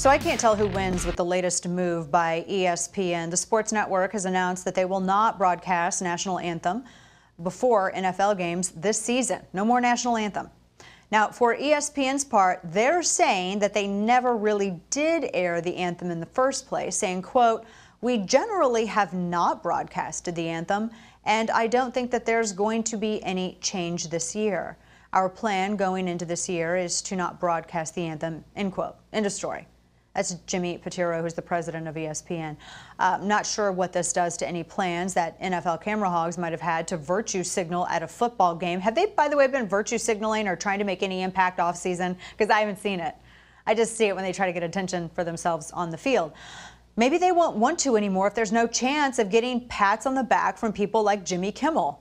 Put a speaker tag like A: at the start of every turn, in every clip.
A: So I can't tell who wins with the latest move by ESPN. The sports network has announced that they will not broadcast national anthem before NFL games this season. No more national anthem. Now, for ESPN's part, they're saying that they never really did air the anthem in the first place, saying, quote, "We generally have not broadcasted the anthem, and I don't think that there's going to be any change this year. Our plan going into this year is to not broadcast the anthem," end quote. End of story. That's Jimmy Pitero, who's the president of ESPN. Not sure what this does to any plans that NFL camera hogs might have had to virtue signal at a football game. Have they, by the way, been virtue signaling or trying to make any impact off season? Because I haven't seen it. I just see it when they try to get attention for themselves on the field. Maybe they won't want to anymore if there's no chance of getting pats on the back from people like Jimmy Kimmel.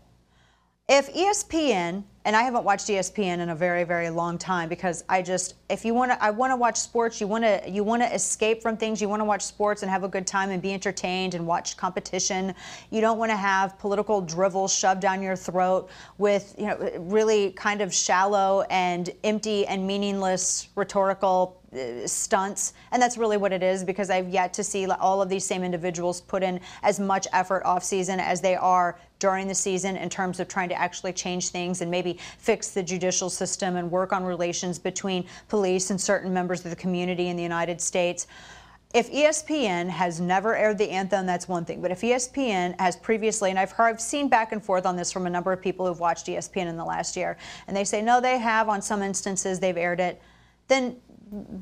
A: If ESPN, and I haven't watched ESPN in a very, very long time because I want to watch sports, you want to escape from things, you want to watch sports and have a good time and be entertained and watch competition. You don't want to have political drivel shoved down your throat with, really kind of shallow and empty and meaningless rhetorical stunts. And that's really what it is, because I've yet to see all of these same individuals put in as much effort off season as they are during the season in terms of trying to actually change things and maybe fix the judicial system and work on relations between police and certain members of the community in the United States. If ESPN has never aired the anthem, that's one thing. But if ESPN has previously, and I've seen back and forth on this from a number of people who've watched ESPN in the last year, and they say, no, they have on some instances, they've aired it, then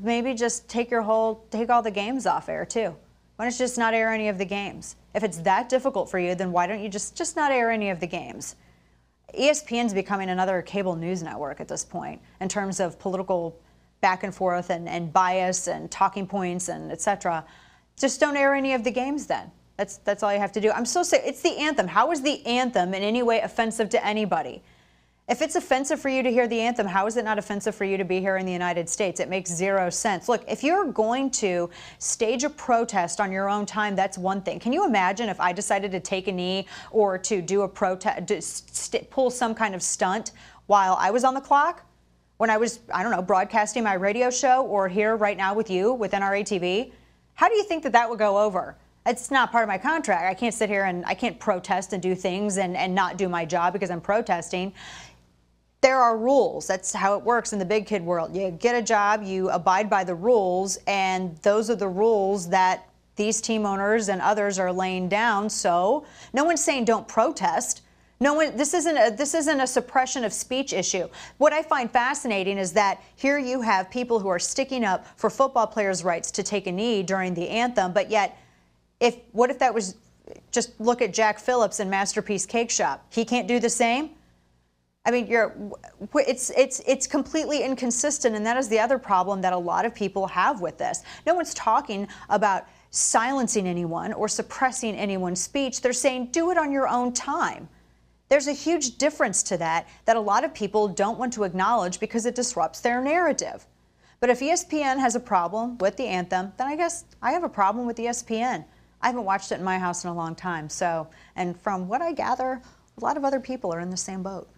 A: maybe just take all the games off air too. Why don't you just not air any of the games? If it's that difficult for you, then why don't you just not air any of the games? ESPN's becoming another cable news network at this point in terms of political back and forth and bias and talking points and etc. Just don't air any of the games then. That's all you have to do. I'm so sick. It's the anthem. How is the anthem in any way offensive to anybody? If it's offensive for you to hear the anthem, how is it not offensive for you to be here in the United States? It makes zero sense. Look, if you're going to stage a protest on your own time, that's one thing. Can you imagine if I decided to take a knee or to do a protest, pull some kind of stunt while I was on the clock? When I was, I don't know, broadcasting my radio show or here right now with you with NRATV? How do you think that would go over? It's not part of my contract. I can't sit here and I can't protest and do things and not do my job because I'm protesting. There are rules. That's how it works in the big kid world. You get a job, you abide by the rules, and those are the rules that these team owners and others are laying down. So no one's saying don't protest. No one. This isn't a suppression of speech issue. What I find fascinating is that here you have people who are sticking up for football players' rights to take a knee during the anthem, but yet, what if that was just look at Jack Phillips and Masterpiece Cake Shop? He can't do the same. I mean, it's completely inconsistent, and that is the other problem that a lot of people have with this. No one's talking about silencing anyone or suppressing anyone's speech. They're saying do it on your own time. There's a huge difference to that a lot of people don't want to acknowledge because it disrupts their narrative. But if ESPN has a problem with the anthem, then I guess I have a problem with ESPN. I haven't watched it in my house in a long time. So, and from what I gather, a lot of other people are in the same boat.